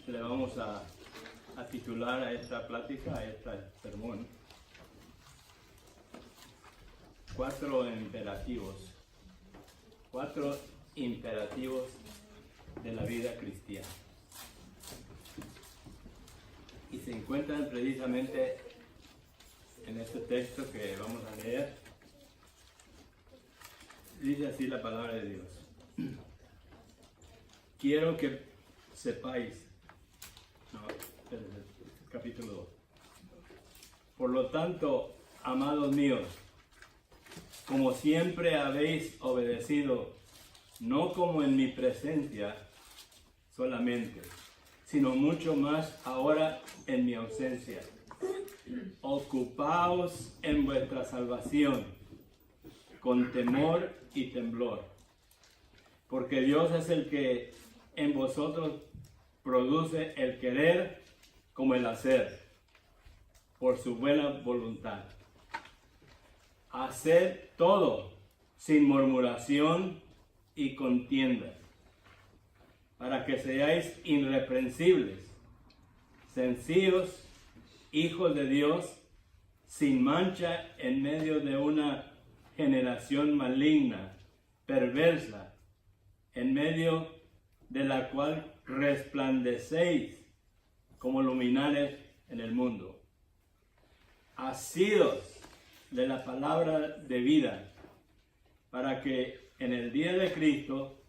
le vamos a titular a esta plática, a este sermón, 4 imperativos. 4 imperativos de la vida cristiana. Y se encuentran precisamente en este texto que vamos a leer. Dice así la palabra de Dios. Quiero que sepáis, capítulo 2. Por lo tanto, amados míos, como siempre habéis obedecido, no como en mi presencia solamente, sino mucho más ahora en mi ausencia. Ocupaos en vuestra salvación con temor y temblor, porque Dios es el que en vosotros produce el querer como el hacer, por su buena voluntad. Haced todo sin murmuración y contienda, para que seáis irreprensibles, sencillos, hijos de Dios, sin mancha en medio de una generación maligna, perversa, en medio de la cual resplandecéis como luminares en el mundo. Asidos de la palabra de vida, para que en el día de Cristo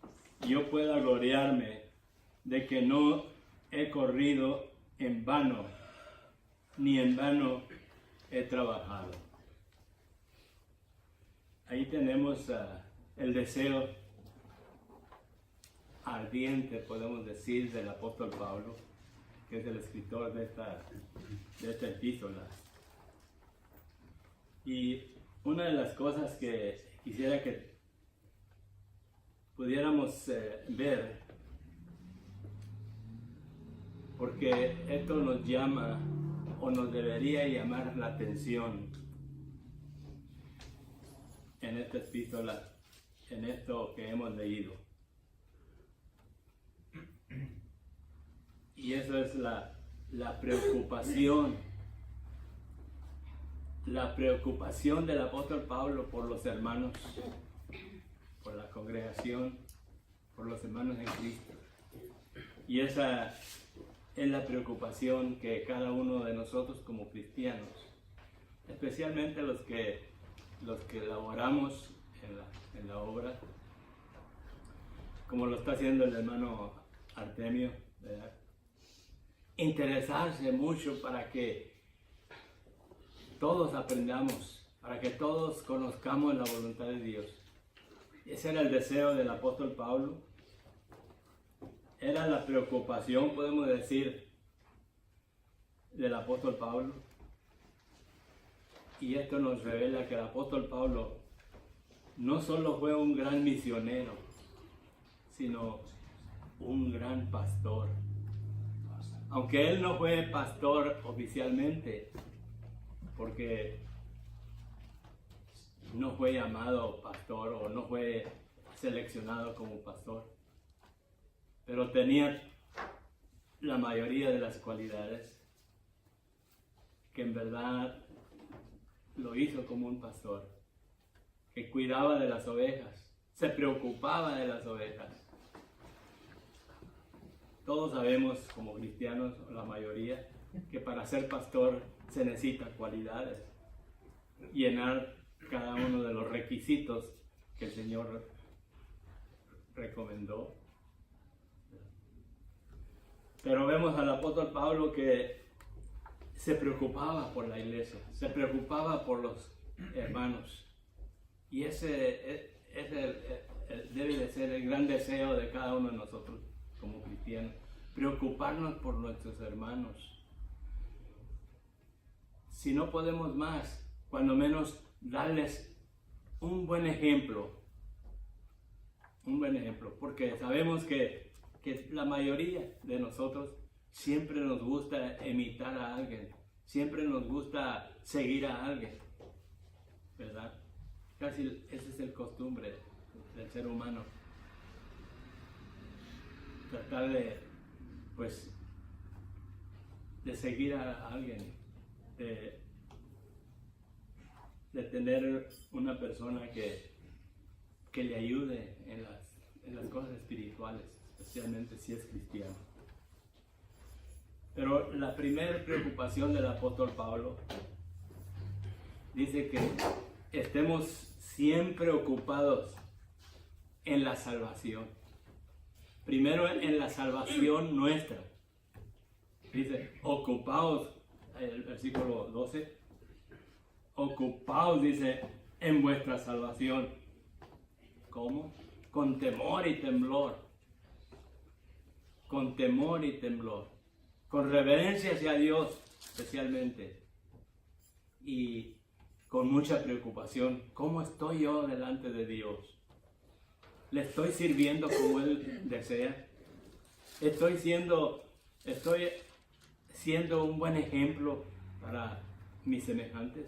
yo pueda gloriarme de que no he corrido en vano, ni en vano he trabajado. Ahí tenemos el deseo ardiente, podemos decir, del apóstol Pablo, que es el escritor de esta epístola. Y una de las cosas que quisiera que pudiéramos ver, porque esto nos llama o nos debería llamar la atención en esta epístola, en esto que hemos leído. Y eso es la preocupación del apóstol Pablo por los hermanos, por la congregación, por los hermanos en Cristo. Y esa es la preocupación que cada uno de nosotros como cristianos, especialmente los que laboramos en la obra, como lo está haciendo el hermano Artemio, ¿verdad? Interesarse mucho para que todos aprendamos, para que todos conozcamos la voluntad de Dios. Ese era el deseo del apóstol Pablo. Era la preocupación, podemos decir, del apóstol Pablo. Y esto nos revela que el apóstol Pablo no solo fue un gran misionero, sino un gran pastor. Aunque él no fue pastor oficialmente, porque no fue llamado pastor o no fue seleccionado como pastor, pero tenía la mayoría de las cualidades que en verdad lo hizo como un pastor, que cuidaba de las ovejas, se preocupaba de las ovejas. Todos sabemos como cristianos, la mayoría, que para ser pastor se necesita cualidades, llenar cada uno de los requisitos que el Señor recomendó. Pero vemos al apóstol Pablo que se preocupaba por la iglesia, se preocupaba por los hermanos. Y ese debe de ser el gran deseo de cada uno de nosotros como cristianos, preocuparnos por nuestros hermanos. Si no podemos más, cuando menos darles un buen ejemplo, porque sabemos que la mayoría de nosotros siempre nos gusta imitar a alguien, siempre nos gusta seguir a alguien, ¿verdad? Casi esa es el costumbre del ser humano. Tratar de, pues, seguir a alguien, de tener una persona que le ayude en las cosas espirituales, especialmente si es cristiano. Pero la primera preocupación del apóstol Pablo dice que estemos siempre ocupados en la salvación. Primero en la salvación nuestra. Dice, ocupaos, el versículo 12, ocupaos, dice, en vuestra salvación. ¿Cómo? Con temor y temblor. Con temor y temblor. Con reverencia hacia Dios, especialmente. Y con mucha preocupación. ¿Cómo estoy yo delante de Dios? ¿Le estoy sirviendo como Él desea? ¿Estoy siendo un buen ejemplo para mis semejantes?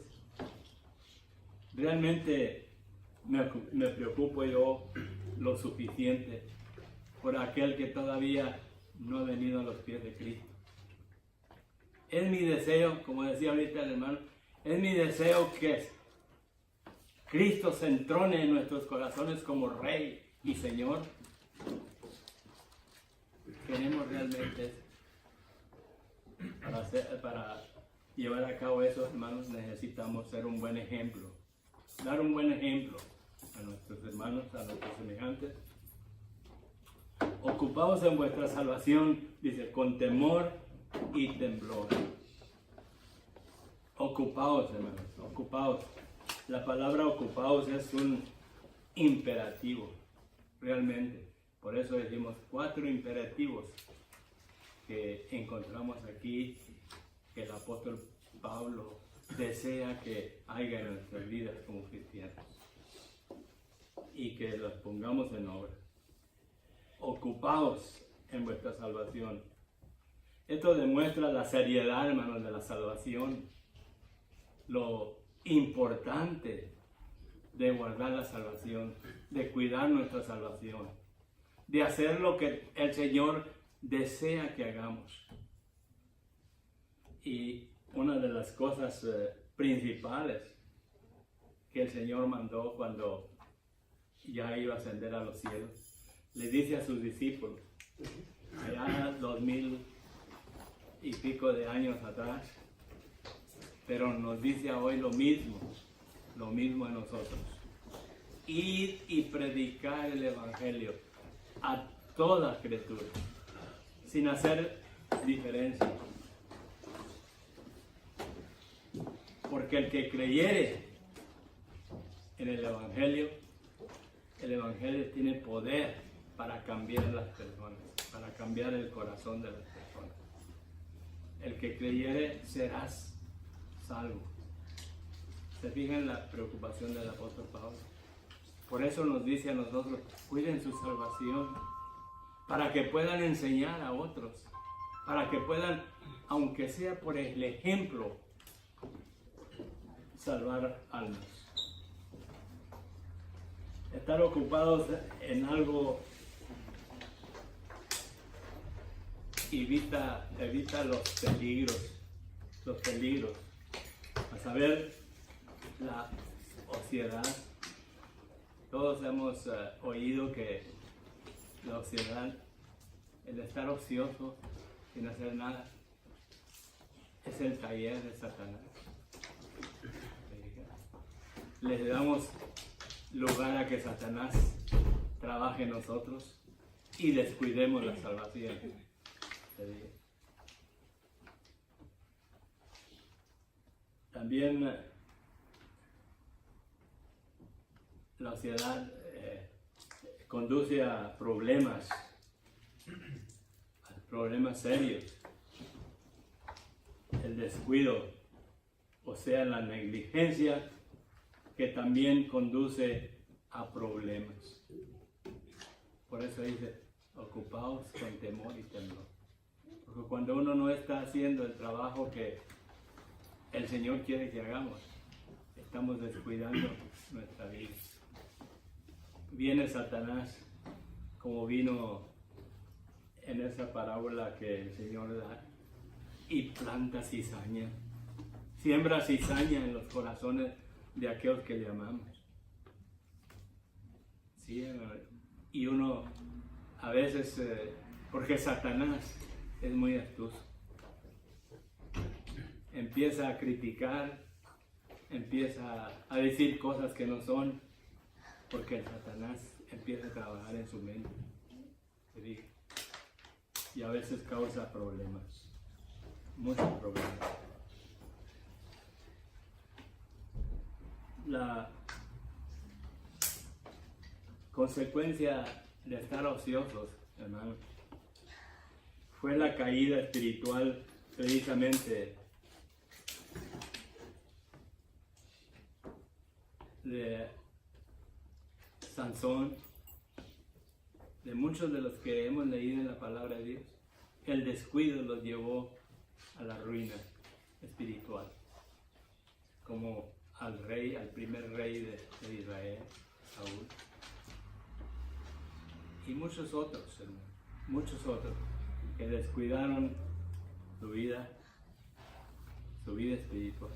Realmente me preocupo yo lo suficiente por aquel que todavía no ha venido a los pies de Cristo. Es mi deseo, como decía ahorita el hermano, es mi deseo que Cristo se entrone en nuestros corazones como Rey y Señor. Queremos realmente para llevar a cabo eso, hermanos, necesitamos ser un buen ejemplo. Dar un buen ejemplo a nuestros hermanos, a nuestros semejantes. Ocupaos en vuestra salvación, dice, con temor y temblor. Ocupaos, hermanos, ocupaos. La palabra ocupaos es un imperativo, realmente. Por eso decimos 4 imperativos que encontramos aquí, que el apóstol Pablo desea que haya en nuestras vidas como cristianos y que los pongamos en obra. Ocupaos en vuestra salvación. Esto demuestra la seriedad, hermanos, de la salvación, lo importante de guardar la salvación, de cuidar nuestra salvación, de hacer lo que el Señor desea que hagamos. Y una de las cosas principales que el Señor mandó cuando ya iba a ascender a los cielos, le dice a sus discípulos, allá 2000 y pico de años atrás, pero nos dice hoy lo mismo a nosotros. Ir y predicar el Evangelio a toda criatura, sin hacer diferencia. Porque el que creyere en el Evangelio tiene poder para cambiar las personas, para cambiar el corazón de las personas. El que creyere serás salvo. ¿Se fijan la preocupación del apóstol Pablo? Por eso nos dice a nosotros, cuiden su salvación, para que puedan enseñar a otros, para que puedan, aunque sea por el ejemplo, salvar almas. Estar ocupados en algo evita los peligros. A saber, la ociedad. Todos hemos oído que la ociedad, el estar ocioso sin hacer nada, es el taller de Satanás. Le damos lugar a que Satanás trabaje en nosotros y descuidemos la salvación. También la ociedad conduce a problemas serios. El descuido, o sea, la negligencia, que también conduce a problemas. Por eso dice, ocupaos con temor y temblor. Porque cuando uno no está haciendo el trabajo que el Señor quiere que hagamos, estamos descuidando nuestra vida. Viene Satanás, como vino en esa parábola que el Señor da, y planta cizaña. Siembra cizaña en los corazones de aquellos que le amamos. Sí, y uno a veces, porque Satanás es muy astuto, empieza a criticar, empieza a decir cosas que no son, porque el Satanás empieza a trabajar en su mente. Y a veces causa problemas, muchos problemas. La consecuencia de estar ociosos, hermano, fue la caída espiritual precisamente de Sansón, de muchos de los que hemos leído en la palabra de Dios. El descuido los llevó a la ruina espiritual, como al primer rey de Israel, Saúl, y muchos otros, hermano, muchos otros que descuidaron su vida espiritual,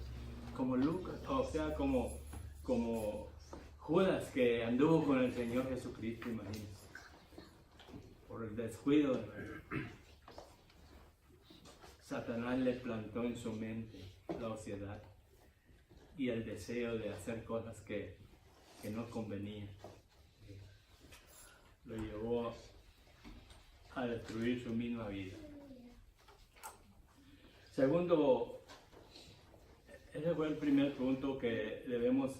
como Lucas, o sea, como Judas, que anduvo con el Señor Jesucristo, imagínense, por el descuido. Satanás le plantó en su mente la ociosidad y el deseo de hacer cosas que no convenían. Lo llevó a destruir su misma vida. Segundo, ese fue el primer punto, que debemos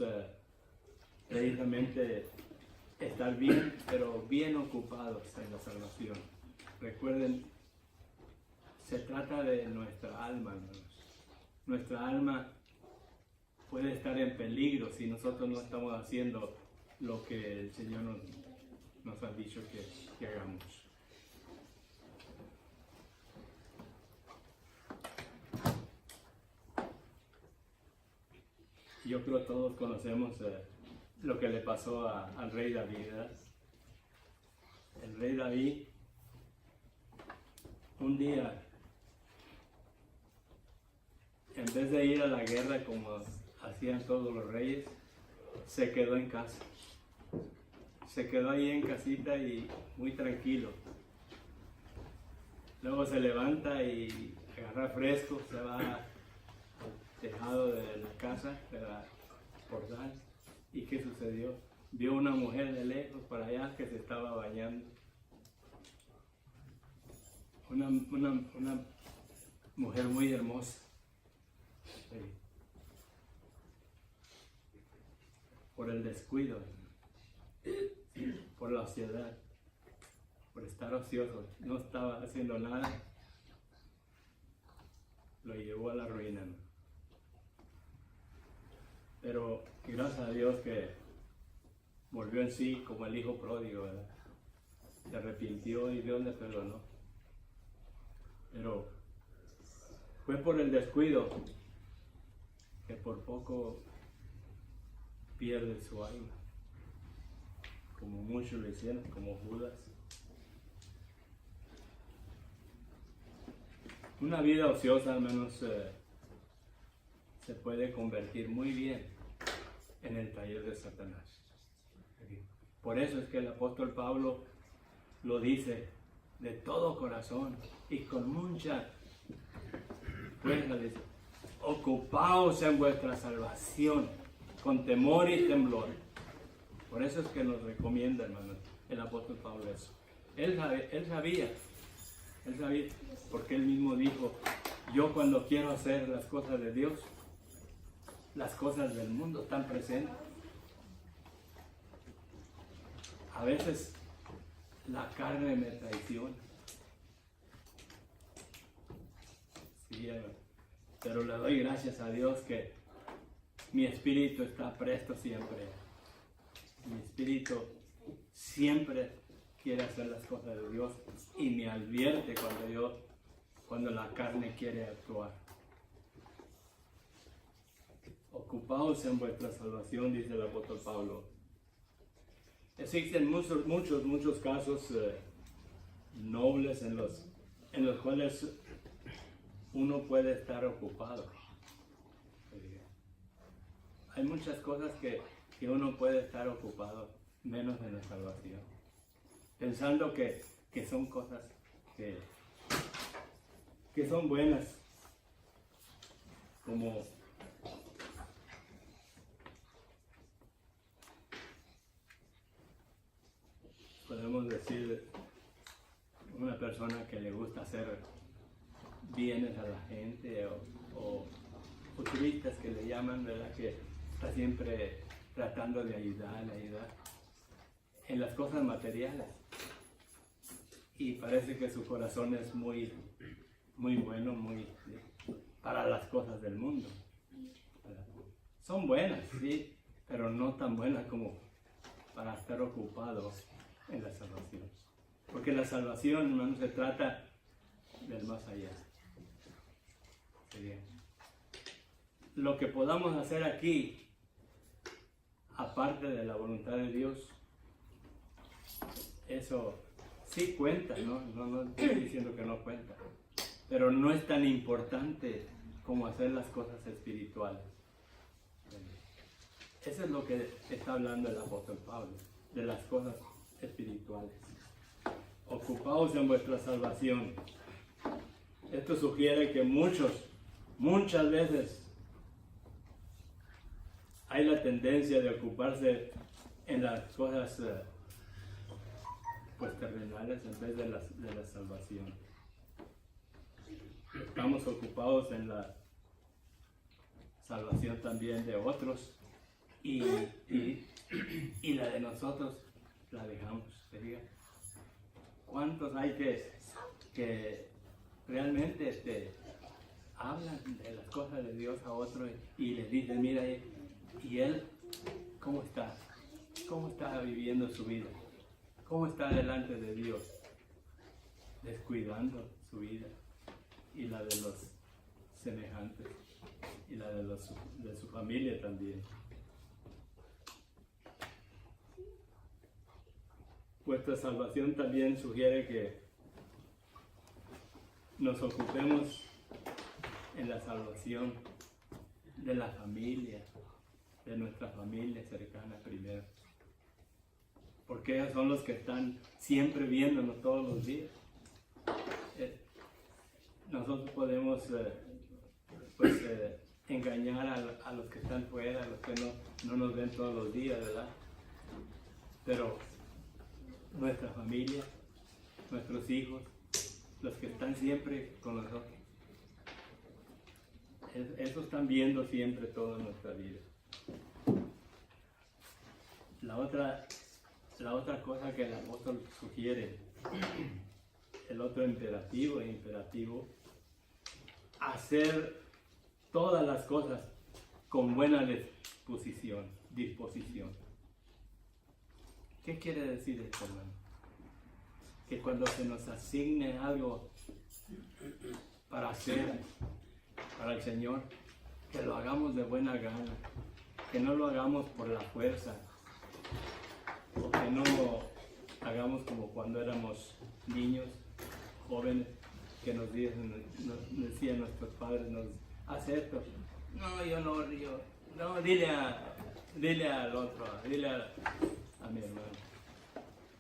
precisamente estar bien, pero bien ocupados en la salvación. Recuerden, se trata de nuestra alma, hermanos. Nuestra alma puede estar en peligro si nosotros no estamos haciendo lo que el Señor nos ha dicho que hagamos. Yo creo que todos conocemos lo que le pasó al rey David, ¿verdad? El rey David, un día, en vez de ir a la guerra como hacían todos los reyes, se quedó en casa. Se quedó ahí en casita y muy tranquilo. Luego se levanta y agarra fresco, se va al tejado de la casa, de la portal. ¿Y qué sucedió? Vio una mujer de lejos para allá que se estaba bañando. Una mujer muy hermosa. Sí. Por el descuido, por la ociosidad, por estar ocioso, no estaba haciendo nada, lo llevó a la ruina, ¿no? Pero gracias a Dios que volvió en sí como el hijo pródigo, ¿verdad? Se arrepintió y Dios le perdonó. Pero fue por el descuido que por poco pierde su alma, como muchos lo hicieron, como Judas. Una vida ociosa, al menos, se puede convertir muy bien en el taller de Satanás. Por eso es que el apóstol Pablo lo dice de todo corazón y con mucha fuerza, dice: ocupaos en vuestra salvación con temor y temblor. Por eso es que nos recomienda, hermanos, el apóstol Pablo eso. Él sabía, porque él mismo dijo: yo cuando quiero hacer las cosas de Dios, las cosas del mundo están presentes. A veces la carne me traiciona. Sí, pero le doy gracias a Dios que mi espíritu está presto siempre. Mi espíritu siempre quiere hacer las cosas de Dios y me advierte cuando la carne quiere actuar. Ocupaos en vuestra salvación, dice el apóstol Pablo. Existen muchos casos nobles en los cuales uno puede estar ocupado. Hay muchas cosas que uno puede estar ocupado, menos en la salvación. Pensando que son cosas que son buenas, como podemos decir una persona que le gusta hacer bienes a la gente o turistas que le llaman, ¿verdad? Que está siempre tratando de ayudar en las cosas materiales. Y parece que su corazón es muy bueno, para las cosas del mundo. Son buenas, sí, pero no tan buenas como para estar ocupados en la salvación. Porque la salvación, hermano, se trata del más allá. Sería lo que podamos hacer aquí, aparte de la voluntad de Dios, eso sí cuenta, no estoy diciendo que no cuenta, pero no es tan importante como hacer las cosas espirituales. Eso es lo que está hablando el apóstol Pablo, de las cosas espirituales. Ocupaos en vuestra salvación. Esto sugiere que muchas veces hay la tendencia de ocuparse en las cosas terrenales en vez de la salvación. Estamos ocupados en la salvación también de otros y la de nosotros la dejamos. ¿Sería? ¿Cuántos hay que realmente hablan de las cosas de Dios a otro y les dicen, mira, ¿y él cómo está? ¿Cómo está viviendo su vida? ¿Cómo está delante de Dios? Descuidando su vida y la de los semejantes y la de su familia también. Vuestra salvación también sugiere que nos ocupemos en la salvación de la familia, de nuestra familia cercana primero. Porque ellos son los que están siempre viéndonos todos los días. Nosotros podemos engañar a los que están fuera, a los que no nos ven todos los días, ¿verdad? Pero nuestra familia, nuestros hijos, los que están siempre con nosotros, esos están viendo siempre toda nuestra vida. La otra cosa que el apóstol sugiere, el otro imperativo, hacer todas las cosas con buena disposición. ¿Qué quiere decir esto, hermano? Que cuando se nos asigne algo para hacer para el Señor, que lo hagamos de buena gana, que no lo hagamos por la fuerza, o que no hagamos como cuando éramos niños, jóvenes, que nos decían nuestros padres, haz esto. No, yo no, dile al otro, dile a mi hermano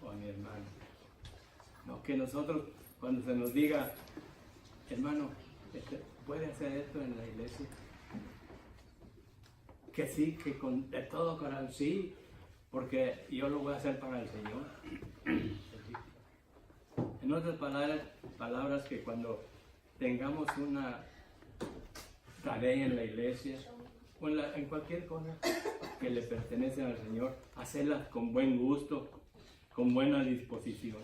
o a mi hermana. No, que nosotros cuando se nos diga, hermano, ¿puede hacer esto en la iglesia? Que sí, que de todo corazón, sí, porque yo lo voy a hacer para el Señor. En otras palabras, que cuando tengamos una tarea en la iglesia o en cualquier cosa que le pertenece al Señor, hacerlas con buen gusto, con buena disposición.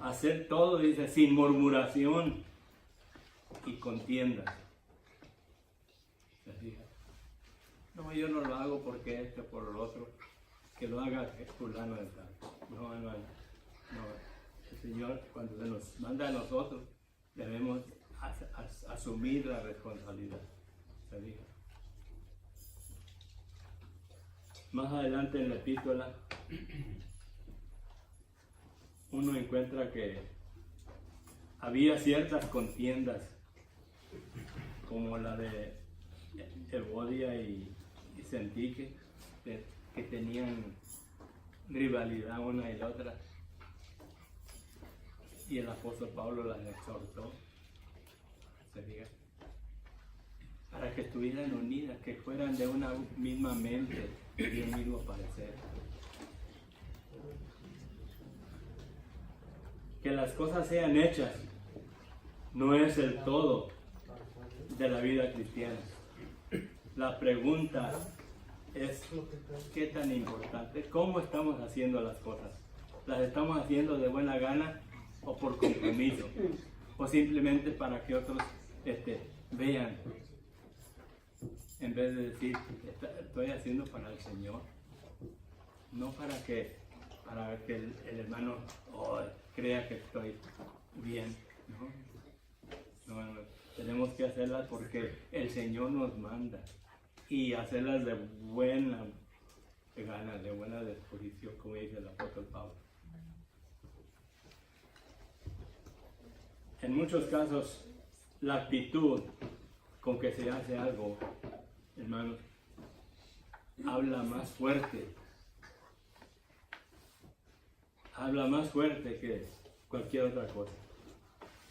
Hacer todo, dice, sin murmuración y contienda. ¿Se fija? No, yo no lo hago porque por lo otro, que lo haga fulano de tal. No. El Señor, cuando se nos manda a nosotros, debemos asumir la responsabilidad. ¿Se fija? Más adelante en la epístola, uno encuentra que había ciertas contiendas, como la de Evodia y Sintique, que tenían rivalidad una y la otra. Y el apóstol Pablo las exhortó, para que estuvieran unidas, que fueran de una misma mente y de un mismo parecer. Que las cosas sean hechas no es el todo de la vida cristiana. La pregunta es, ¿qué tan importante? ¿Cómo estamos haciendo las cosas? ¿Las estamos haciendo de buena gana o por compromiso? ¿O simplemente para que otros vean? En vez de decir, estoy haciendo para el Señor. No para que el hermano crea que estoy bien. No, tenemos que hacerlas porque el Señor nos manda. Y hacerlas de buena gana, de buena disposición, como dice el apóstol Pablo. En muchos casos, la actitud con que se hace algo, hermanos, habla más fuerte que cualquier otra cosa.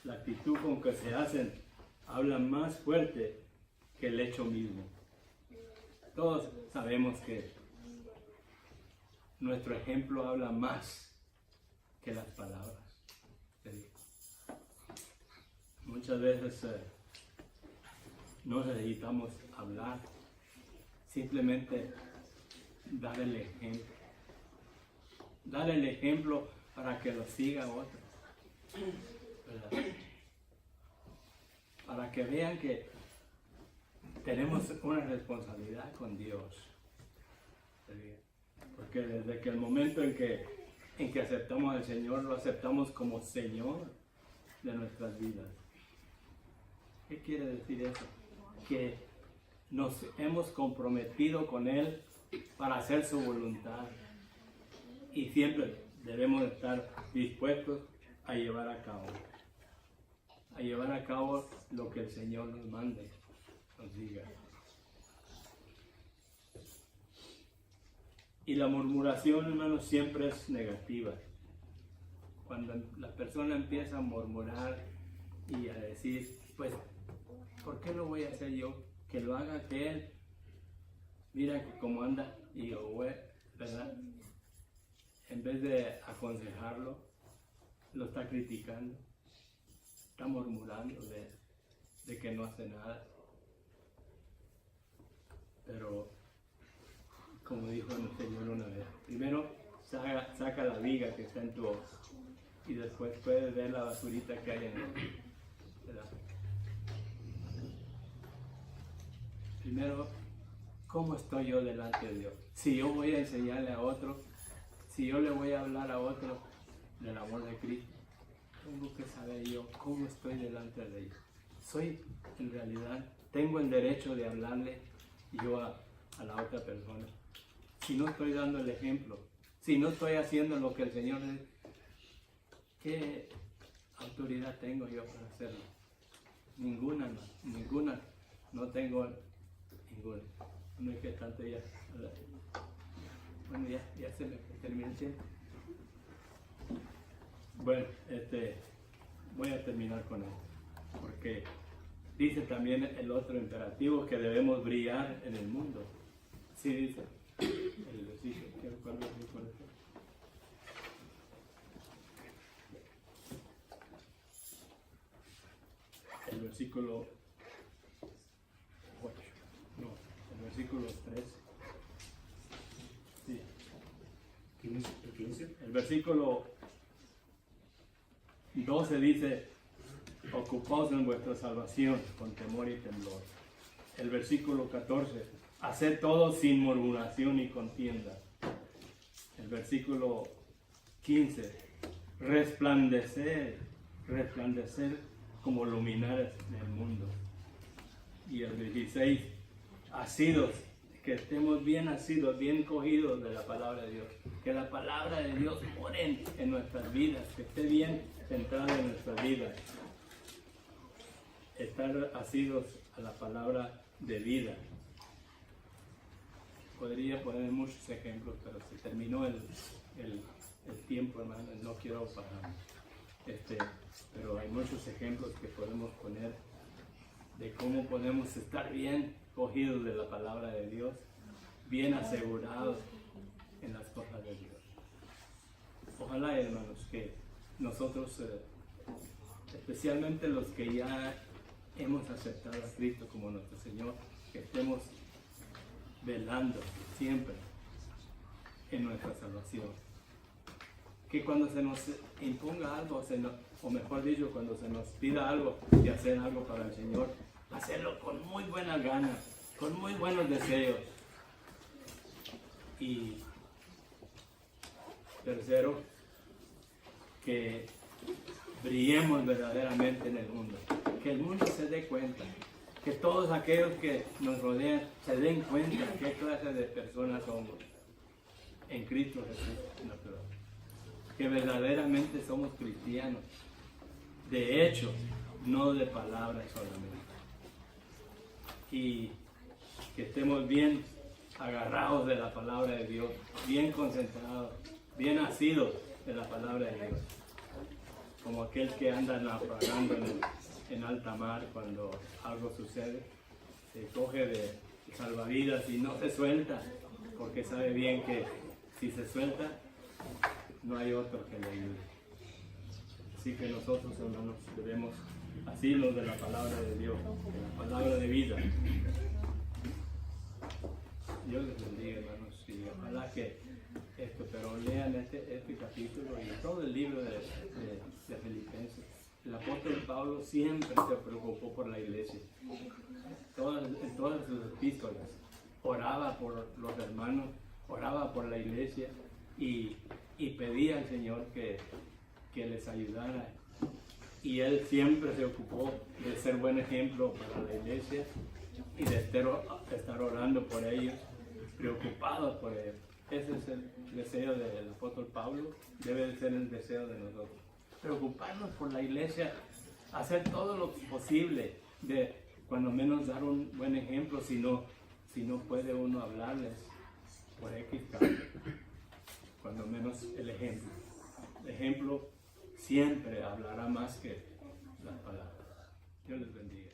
La actitud con que se hacen habla más fuerte que el hecho mismo. Todos sabemos que nuestro ejemplo habla más que las palabras. Muchas veces no necesitamos hablar, simplemente dar el ejemplo. Dar el ejemplo para que lo siga otro. ¿Verdad? Para que vean que tenemos una responsabilidad con Dios. Porque desde que el momento en que aceptamos al Señor, lo aceptamos como Señor de nuestras vidas. ¿Qué quiere decir eso? Que nos hemos comprometido con Él para hacer su voluntad. Y siempre debemos estar dispuestos a llevar a cabo lo que el Señor nos mande, nos diga. Y la murmuración, hermanos, siempre es negativa. Cuando la persona empieza a murmurar y a decir, pues, ¿por qué lo voy a hacer yo? Que lo haga aquel. Mira cómo anda. Y yo, ¿verdad? En vez de aconsejarlo, lo está criticando. Está murmurando de que no hace nada. Pero, como dijo el Señor una vez, primero saca la viga que está en tu ojo y después puedes ver la basurita que hay en él. Primero, ¿cómo estoy yo delante de Dios? Si yo voy a enseñarle a otro, si yo le voy a hablar a otro del amor de Cristo, tengo que saber yo cómo estoy delante de ellos. En realidad, tengo el derecho de hablarle yo a la otra persona. Si no estoy dando el ejemplo, si no estoy haciendo lo que el Señor dice, ¿qué autoridad tengo yo para hacerlo? Ninguna, no tengo ninguna. No es que tanto ya. Bueno, ya se me termina el tiempo. Bueno, voy a terminar con esto, porque dice también el otro imperativo que debemos brillar en el mundo. Sí, dice el versículo. ¿Cuál versículo es? El versículo 8, no, el versículo 3. Sí. ¿El 15? El versículo 12 dice, ocupaos en vuestra salvación con temor y temblor. El versículo 14, haced todo sin murmuración y contienda. El versículo 15, resplandecer como luminares en el mundo. Y el 16, asidos, que estemos bien asidos, bien cogidos de la palabra de Dios. Que la palabra de Dios more en nuestras vidas, que esté bien centrada en nuestra vida, estar asidos a la palabra de vida. Podría poner muchos ejemplos, pero se terminó el tiempo, hermano, no quiero parar. Pero hay muchos ejemplos que podemos poner de cómo podemos estar bien cogidos de la palabra de Dios, bien asegurados en las cosas de Dios. Ojalá, hermanos, que nosotros, especialmente los que ya hemos aceptado a Cristo como nuestro Señor, que estemos velando siempre en nuestra salvación. Que cuando se nos imponga algo, o mejor dicho, cuando se nos pida algo de hacer algo para el Señor, hacerlo con muy buena gana, con muy buenos deseos. Y tercero, que brillemos verdaderamente en el mundo, que el mundo se dé cuenta, que todos aquellos que nos rodean se den cuenta qué clase de personas somos en Cristo Jesús, natural. Que verdaderamente somos cristianos, de hecho, no de palabras solamente. Y que estemos bien agarrados de la palabra de Dios, bien concentrados, bien asidos de la palabra de Dios, como aquel que anda naufragando en alta mar cuando algo sucede, se coge de salvavidas y no se suelta, porque sabe bien que si se suelta, no hay otro que le ayude. Así que nosotros, hermanos, debemos asirnos de la palabra de Dios, de la palabra de vida. Dios les bendiga, hermanos, y ojalá que pero lean este capítulo y todo el libro de Filipenses. El apóstol Pablo siempre se preocupó por la iglesia. En todas sus epístolas oraba por los hermanos, oraba por la iglesia y pedía al Señor que les ayudara. Y él siempre se ocupó de ser buen ejemplo para la iglesia y de estar orando por ellos, preocupados por ellos. Ese es el deseo del apóstol Pablo, debe de ser el deseo de nosotros. Preocuparnos por la iglesia, hacer todo lo posible de cuando menos dar un buen ejemplo, si no puede uno hablarles por X causa, cuando menos el ejemplo. El ejemplo siempre hablará más que las palabras. Dios les bendiga.